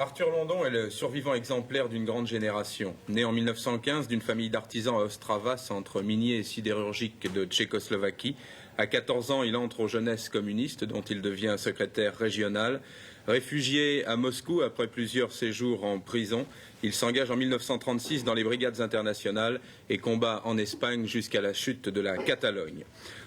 Arthur London est le survivant exemplaire d'une grande génération. Né en 1915 d'une famille d'artisans à Ostrava, centre minier et sidérurgique de Tchécoslovaquie, à 14 ans, il entre aux jeunesses communistes, dont il devient secrétaire régional. Réfugié à Moscou après plusieurs séjours en prison, il s'engage en 1936 dans les brigades internationales et combat en Espagne jusqu'à la chute de la Catalogne.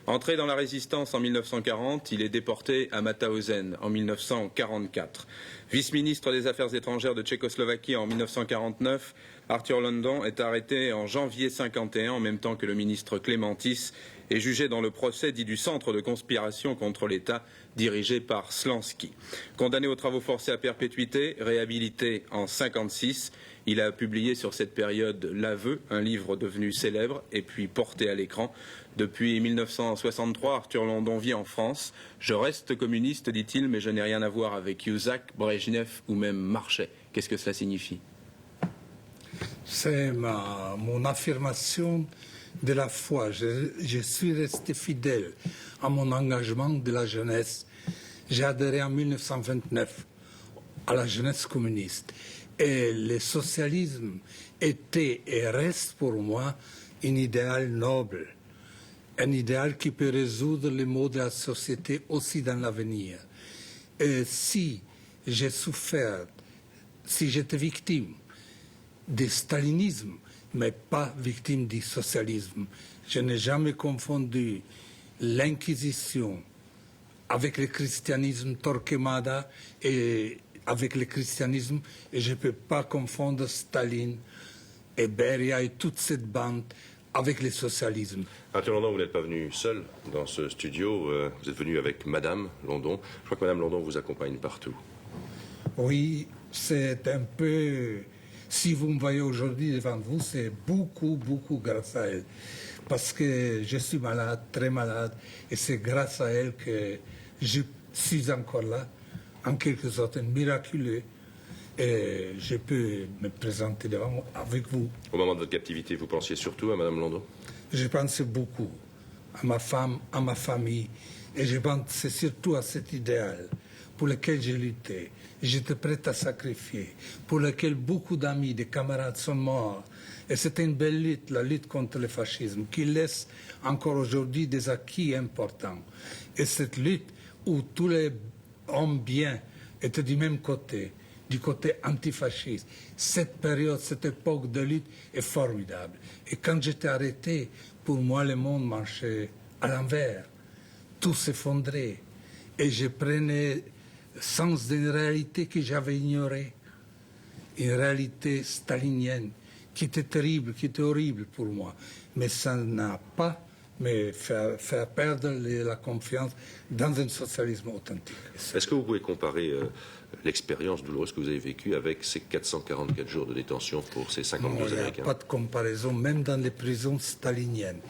Entré dans la résistance en 1940, il est déporté à Mauthausen en 1944. Vice-ministre des Affaires étrangères de Tchécoslovaquie en 1949, Arthur London est arrêté en janvier 1951 en même temps que le ministre Clémentis et jugé dans le procès dit du centre de conspiration contre l'État dirigé par Slansky. Condamné aux travaux forcés à perpétuité, réhabilité en 1956, il a publié sur cette période L'Aveu, un livre devenu célèbre et puis porté à l'écran. Depuis 1963, Arthur London vit en France. Je reste communiste, dit-il, mais je n'ai rien à voir avec Yusak, Brejnev ou même Marchais. Qu'est-ce que cela signifie? C'est mon affirmation de la foi. Je suis resté fidèle à mon engagement de la jeunesse. J'ai adhéré en 1929 à la jeunesse communiste. Et le socialisme était et reste pour moi un idéal noble, un idéal qui peut résoudre les maux de la société aussi dans l'avenir. Et si j'ai souffert, si j'étais victime du stalinisme, mais pas victime du socialisme, je n'ai jamais confondu l'Inquisition avec le christianisme Torquemada et avec le christianisme, et je ne peux pas confondre Staline et Beria et toute cette bande avec le socialisme. Arthur London, vous n'êtes pas venu seul dans ce studio, vous êtes venu avec Madame London. Je crois que Madame London vous accompagne partout. Oui, c'est un peu... Si vous me voyez aujourd'hui devant vous, c'est beaucoup grâce à elle. Parce que je suis malade, très malade, et c'est grâce à elle que je suis encore là, en quelque sorte miraculeux, et je peux me présenter devant avec vous. Au moment de votre captivité, vous pensiez surtout à Madame London? Je pensais beaucoup à ma femme, à ma famille, et je pensais surtout à cet idéal pour lequel j'ai lutté. J'étais prêt à sacrifier, pour lequel beaucoup d'amis, de camarades sont morts. Et c'était une belle lutte, la lutte contre le fascisme, qui laisse encore aujourd'hui des acquis importants. Et cette lutte où tous les hommes bien étaient du même côté, du côté antifasciste. Cette période, cette époque de lutte est formidable. Et quand j'étais arrêté, pour moi, le monde marchait à l'envers. Tout s'effondrait. Et je prenais sens d'une réalité que j'avais ignorée. Une réalité stalinienne qui était terrible, qui était horrible pour moi. Mais ça n'a pas me fait perdre la confiance dans un socialisme authentique. Est-ce que vous pouvez comparer l'expérience douloureuse que vous avez vécue avec ces 444 jours de détention pour ces 52 Américains? Il n'y a pas de comparaison, même dans les prisons staliniennes.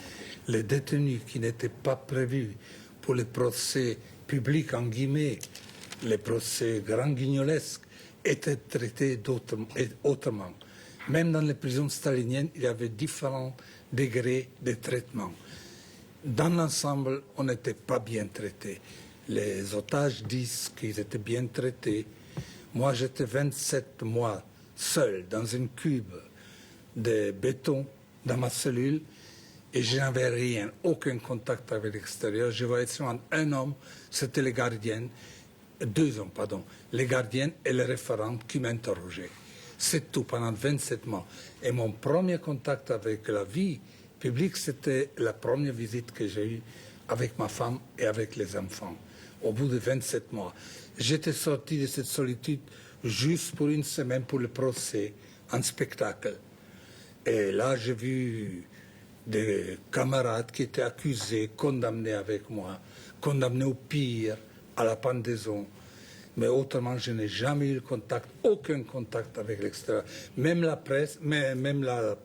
Les détenus qui n'étaient pas prévus pour les procès publics, en guillemets, les procès grand guignolesques, étaient traités autrement. Même dans les prisons staliniennes, il y avait différents degrés de traitement. Dans l'ensemble, on n'était pas bien traités. Les otages disent qu'ils étaient bien traités. Moi, j'étais 27 mois seul dans une cube de béton dans ma cellule et je n'avais rien, aucun contact avec l'extérieur. Je voyais seulement un homme, c'était le gardien, deux hommes, pardon, les gardiens et les référentes qui m'interrogeaient. C'est tout, pendant 27 mois. Et mon premier contact avec la vie publique, c'était la première visite que j'ai eue avec ma femme et avec les enfants, au bout de 27 mois. J'étais sorti de cette solitude juste pour une semaine pour le procès, un spectacle. Et là, j'ai vu des camarades qui étaient accusés, condamnés avec moi, condamnés au pire, à la pendaison. Mais autrement, je n'ai jamais eu contact, aucun contact avec l'extérieur. Même la presse, même la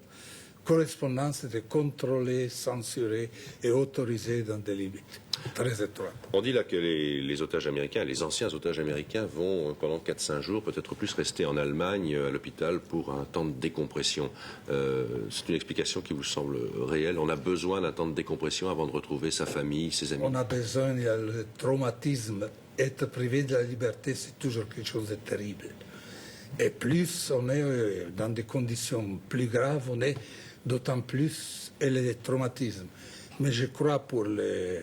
correspondance était contrôlée, censurée et autorisée dans des limites très étroites. On dit là que les otages américains, les anciens otages américains vont pendant 4-5 jours, peut-être plus, rester en Allemagne, à l'hôpital, pour un temps de décompression. C'est une explication qui vous semble réelle? On a besoin d'un temps de décompression avant de retrouver sa famille, ses amis? On a besoin, il y a le traumatisme. Être privé de la liberté, c'est toujours quelque chose de terrible. Et plus on est dans des conditions plus graves, on est d'autant plus et les traumatismes. Mais je crois pour les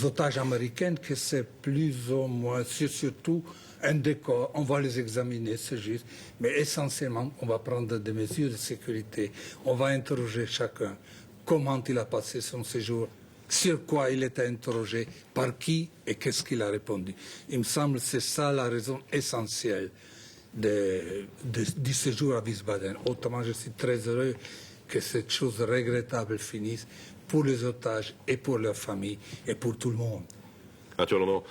otages américains que c'est plus ou moins, surtout un décor, on va les examiner, c'est juste. Mais essentiellement, on va prendre des mesures de sécurité. On va interroger chacun. Comment il a passé son séjour, sur quoi il était interrogé, par qui et qu'est-ce qu'il a répondu. Il me semble que c'est ça la raison essentielle du séjour à Wiesbaden. Autrement, je suis très heureux que cette chose regrettable finisse pour les otages et pour leurs familles et pour tout le monde. Arthur Landon,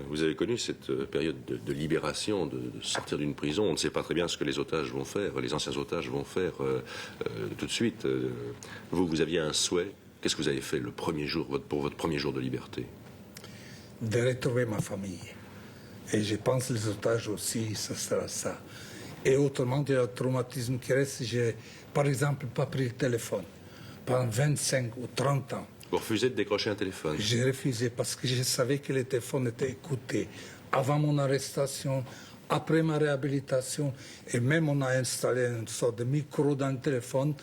vous avez connu cette période de libération, de sortir d'une prison. On ne sait pas très bien ce que les otages vont faire, les anciens otages vont faire tout de suite. Vous aviez un souhait. Qu'est-ce que vous avez fait le premier jour, pour votre premier jour de liberté? De retrouver ma famille. Et je pense que les otages aussi, ce sera ça. Et autrement, il y a le traumatisme qui reste. J'ai, par exemple, pas pris le téléphone pendant 25 ou 30 ans. Vous refusez de décrocher un téléphone? J'ai refusé parce que je savais que le téléphone était écouté. Avant mon arrestation, après ma réhabilitation, et même on a installé une sorte de micro dans le téléphone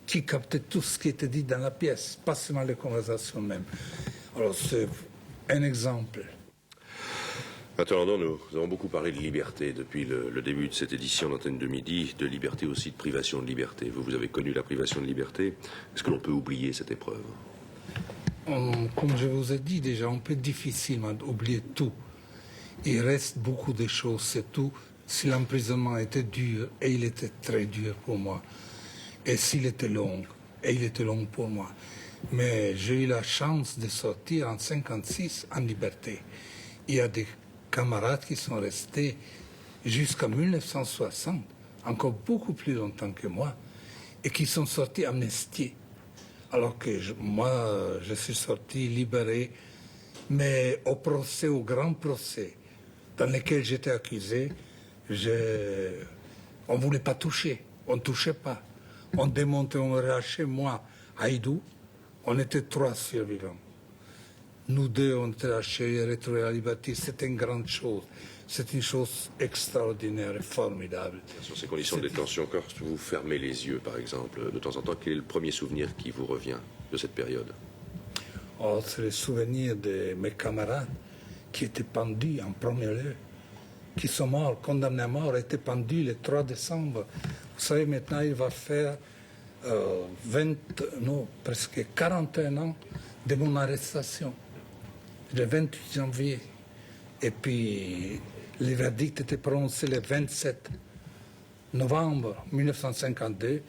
qui captait tout ce qui était dit dans la pièce, pas seulement les conversations même. Alors c'est un exemple. Arthur Landon, nous avons beaucoup parlé de liberté depuis le début de cette édition d'Antenne de Midi, de liberté aussi, de privation de liberté. Vous avez connu la privation de liberté. Est-ce que l'on peut oublier cette épreuve? Comme je vous ai dit déjà, on peut difficilement oublier tout. Il reste beaucoup de choses, c'est tout. Si l'emprisonnement était dur, et il était très dur pour moi, et s'il était long, et il était long pour moi. Mais j'ai eu la chance de sortir en 1956 en liberté. Il y a des camarades qui sont restés jusqu'en 1960, encore beaucoup plus longtemps que moi, et qui sont sortis amnistiés. Alors que moi, je suis sorti libéré, mais au procès, au grand procès, dans lequel j'étais accusé, on ne voulait pas toucher, on ne touchait pas. On démontait, on relâchait, moi, Haïdou, on était 3 survivants. Nous 2, on était lâchés et retrouvés la liberté. C'était une grande chose. C'est une chose extraordinaire et formidable. Sur ces conditions de détention, quand vous fermez les yeux, par exemple, de temps en temps, quel est le premier souvenir qui vous revient de cette période? Oh, c'est le souvenir de mes camarades qui étaient pendus en premier lieu, qui sont morts, condamnés à mort, étaient pendus le 3 décembre. Vous savez, maintenant, il va faire presque 41 ans de mon arrestation, le 28 janvier. Et puis, le verdict était prononcé le 27 novembre 1952.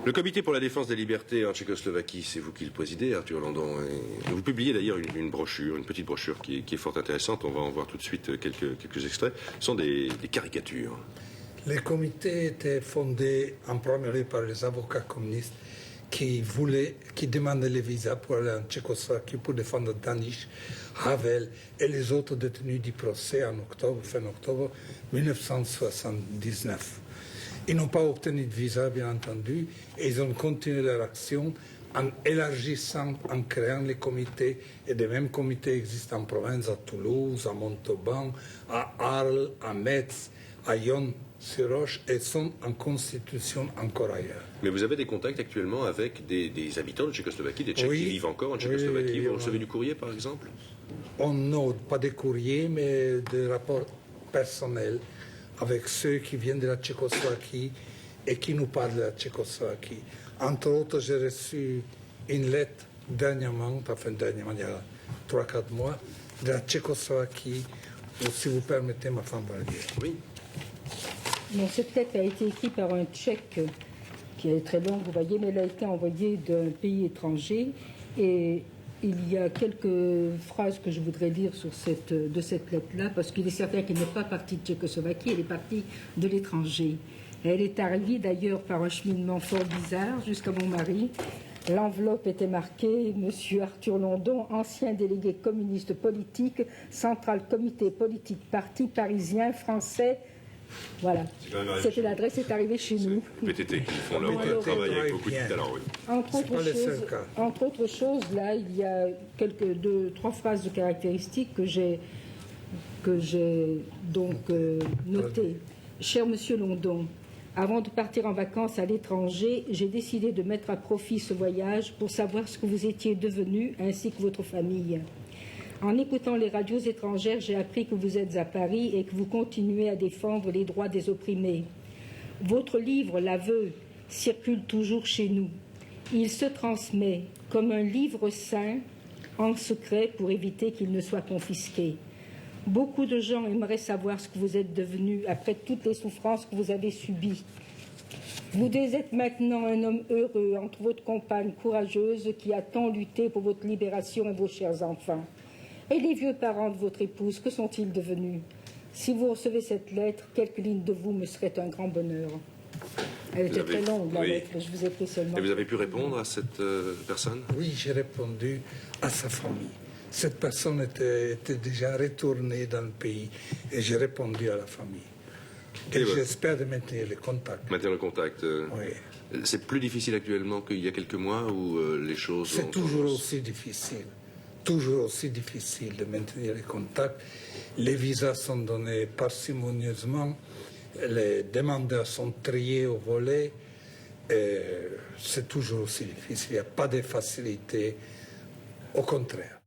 Le Comité pour la défense des libertés en Tchécoslovaquie, c'est vous qui le présidez, Arthur Landon. Et vous publiez d'ailleurs une brochure, une petite brochure qui est fort intéressante. On va en voir tout de suite quelques extraits. Ce sont des caricatures. Le comité était fondé en premier lieu par les avocats communistes qui demandaient les visas pour aller en Tchécoslovaquie pour défendre Danish, Havel et les autres détenus du procès en fin octobre 1979. Ils n'ont pas obtenu de visa, bien entendu, et ils ont continué leur action en élargissant, en créant les comités, et des mêmes comités existent en province, à Toulouse, à Montauban, à Arles, à Metz, à Yonne-sur-Roche, et sont en constitution encore ailleurs. Mais vous avez des contacts actuellement avec des habitants de Tchécoslovaquie, des Tchèques qui vivent encore en Tchécoslovaquie. Vous recevez du courrier, par exemple? Non, pas des courriers, mais des rapports personnels avec ceux qui viennent de la Tchécoslovaquie et qui nous parlent de la Tchécoslovaquie. Entre autres, j'ai reçu une lettre dernièrement, il y a 3-4 mois, de la Tchécoslovaquie, ou si vous permettez, ma femme va le dire. Oui. Bon, cette lettre a été écrite par un Tchèque qui est très longue, vous voyez, mais elle a été envoyée d'un pays étranger. Et il y a quelques phrases que je voudrais lire de cette lettre-là, parce qu'il est certain qu'elle n'est pas partie de Tchécoslovaquie, elle est partie de l'étranger. Elle est arrivée d'ailleurs par un cheminement fort bizarre jusqu'à mon mari. L'enveloppe était marquée « Monsieur Arthur Landon, ancien délégué communiste politique, central comité politique parti parisien, français ». Voilà, c'était l'adresse, c'est arrivé chez nous. PTT qui font leur travail avec beaucoup de talent, oui. Entre autres choses, là, il y a 2-3 phrases de caractéristiques que j'ai donc notées. Cher Monsieur London, avant de partir en vacances à l'étranger, j'ai décidé de mettre à profit ce voyage pour savoir ce que vous étiez devenu ainsi que votre famille. En écoutant les radios étrangères, j'ai appris que vous êtes à Paris et que vous continuez à défendre les droits des opprimés. Votre livre, L'Aveu, circule toujours chez nous. Il se transmet comme un livre saint en secret pour éviter qu'il ne soit confisqué. Beaucoup de gens aimeraient savoir ce que vous êtes devenu après toutes les souffrances que vous avez subies. Vous êtes maintenant un homme heureux entre votre compagne courageuse qui a tant lutté pour votre libération et vos chers enfants. Et les vieux parents de votre épouse, que sont-ils devenus? Si vous recevez cette lettre, quelques lignes de vous me seraient un grand bonheur. Elle était très longue, la lettre, je vous ai pris seulement. Et vous avez pu répondre à cette personne? Oui, j'ai répondu à sa famille. Cette personne était déjà retournée dans le pays et j'ai répondu à la famille. Et j'espère de maintenir le contact. Maintenir le contact. Oui. C'est plus difficile actuellement qu'il y a quelques mois ou les choses... C'est toujours aussi difficile. Toujours aussi difficile de maintenir les contacts. Les visas sont donnés parcimonieusement. Les demandeurs sont triés au volet. C'est toujours aussi difficile. Il n'y a pas de facilité. Au contraire.